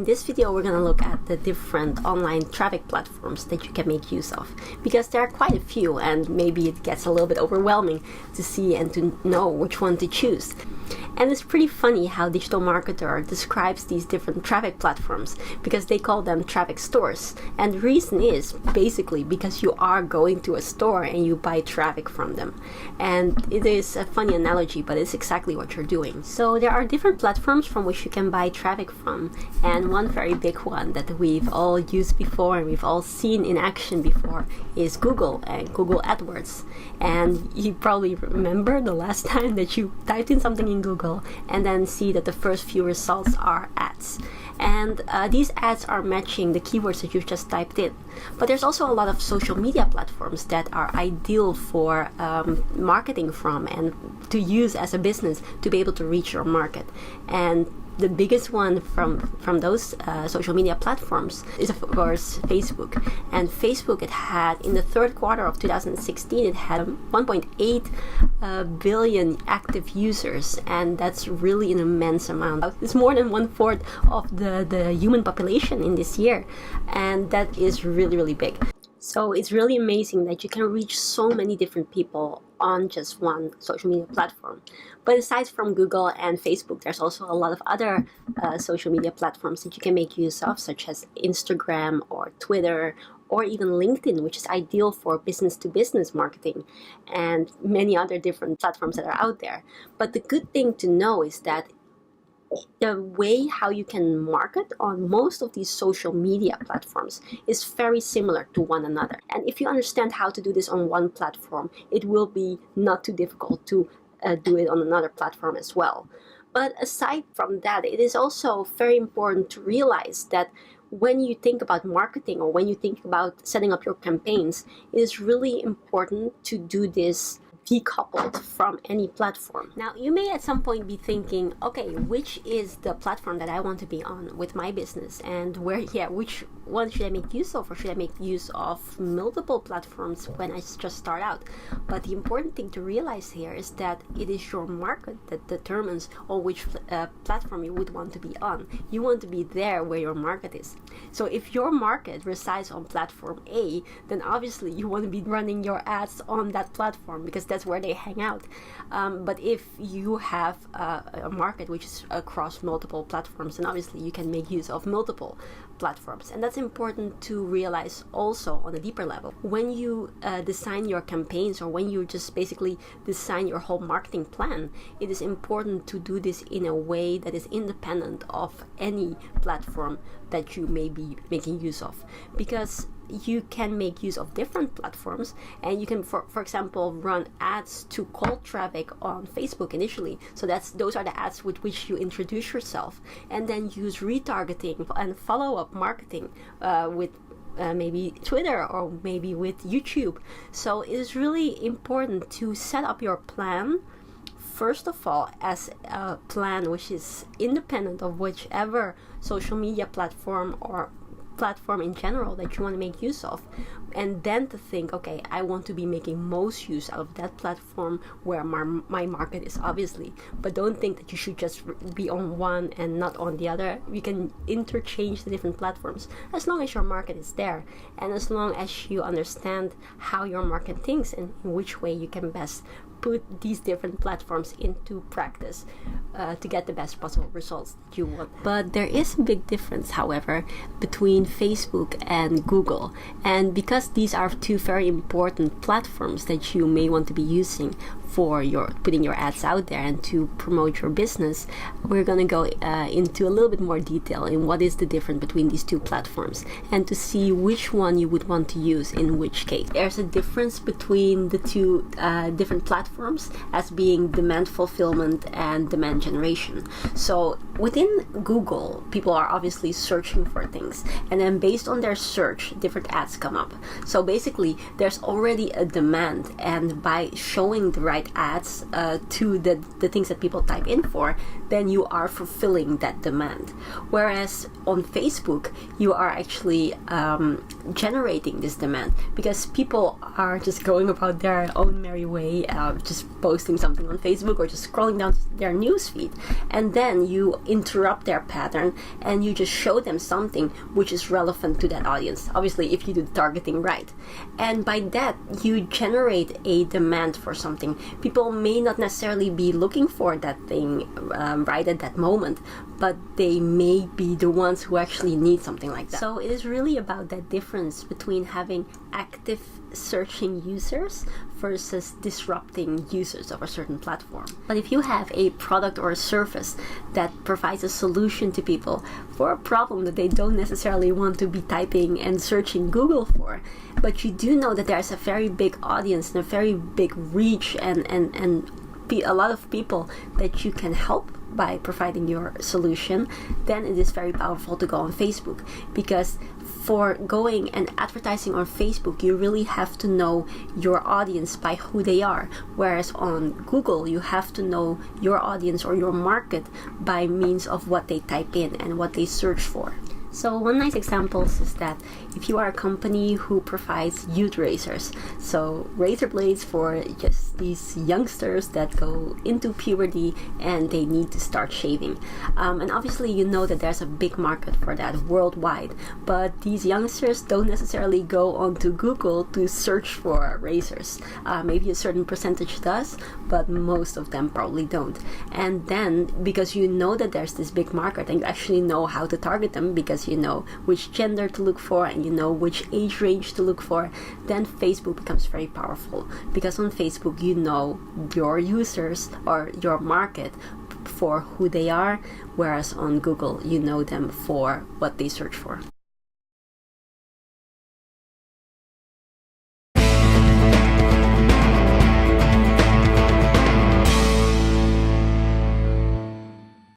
in this video we're going to look at the different online traffic platforms that you can make use of, because there are quite a few and maybe it gets a little bit overwhelming to see and to know which one to choose. And it's pretty funny how Digital Marketer describes these different traffic platforms, because they call them traffic stores. And the reason is basically because you are going to a store and you buy traffic from them. And it is a funny analogy, but it's exactly what you're doing. So there are different platforms from which you can buy traffic from. And one very big one that we've all used before and we've all seen in action before is Google and Google AdWords. And you probably remember the last time that you typed in something in Google and then see that the first few results are ads. And these ads are matching the keywords that you've just typed in. But there's also a lot of social media platforms that are ideal for marketing from and to use as a business to be able to reach your market. And the biggest one from those social media platforms is, of course, Facebook. And Facebook, it had, in the third quarter of 2016, it had 1.8 billion active users. And that's really an immense amount. It's more than 1/4 of the human population in this year. And that is really, really big. So it's really amazing that you can reach so many different people on just one social media platform. But aside from Google and Facebook, there's also a lot of other social media platforms that you can make use of, such as Instagram or Twitter or even LinkedIn, which is ideal for business-to-business marketing, and many other different platforms that are out there. But the good thing to know is that the way how you can market on most of these social media platforms is very similar to one another. And if you understand how to do this on one platform, it will be not too difficult to do it on another platform as well. But aside from that, it is also very important to realize that when you think about marketing or when you think about setting up your campaigns, it is really important to do this decoupled from any platform. Now, you may at some point be thinking, okay, which is the platform that I want to be on with my business, and which one should I make use of, or should I make use of multiple platforms when I just start out? But the important thing to realize here is that it is your market that determines on which platform you would want to be on. You want to be there where your market is. So if your market resides on platform A, then obviously you want to be running your ads on that platform, because that's where they hang out. But if you have a market which is across multiple platforms, then obviously you can make use of multiple platforms. And that's important to realize also on a deeper level. When you design your campaigns, or when you just basically design your whole marketing plan, it is important to do this in a way that is independent of any platform that you may be making use of, because you can make use of different platforms, and you can, for example, run ads to cold traffic on Facebook initially. So those are the ads with which you introduce yourself, and then use retargeting and follow-up marketing with maybe Twitter or maybe with YouTube. So it is really important to set up your plan, first of all, as a plan which is independent of whichever social media platform or platform in general that you want to make use of, and then to think, okay, I want to be making most use out of that platform where my market is, obviously. But don't think that you should just be on one and not on the other. You can interchange the different platforms as long as your market is there, and as long as you understand how your market thinks and in which way you can best put these different platforms into practice to get the best possible results that you want. But there is a big difference, however, between Facebook and Google. And because these are two very important platforms that you may want to be using for putting your ads out there and to promote your business, we're going to go into a little bit more detail in what is the difference between these two platforms, and to see which one you would want to use in which case. There's a difference between the two different platforms as being demand fulfillment and demand generation. So within Google, people are obviously searching for things, and then based on their search, different ads come up. So basically, there's already a demand, and by showing the right ads to the things that people type in for, then you are fulfilling that demand. Whereas on Facebook, you are actually generating this demand, because people are just going about their own merry way, just posting something on Facebook or just scrolling down their newsfeed, and then you interrupt their pattern, and you just show them something which is relevant to that audience, obviously if you do the targeting right. And by that you generate a demand for something. People may not necessarily be looking for that thing right at that moment, but they may be the ones who actually need something like that. So it is really about that difference between having active searching users versus disrupting users of a certain platform. But if you have a product or a service that provides a solution to people for a problem that they don't necessarily want to be typing and searching Google for, but you do know that there's a very big audience and a very big reach and a lot of people that you can help by providing your solution, then it is very powerful to go on Facebook. Because for going and advertising on Facebook, you really have to know your audience by who they are, whereas on Google you have to know your audience or your market by means of what they type in and what they search for. So one nice example is that if you are a company who provides youth razors, so razor blades for just these youngsters that go into puberty and they need to start shaving. And obviously you know that there's a big market for that worldwide, but these youngsters don't necessarily go onto Google to search for razors. Maybe a certain percentage does, but most of them probably don't. And then because you know that there's this big market and you actually know how to target them, because you know which gender to look for and you know which age range to look for, then Facebook becomes very powerful, because on Facebook you know your users or your market for who they are, whereas on Google you know them for what they search for.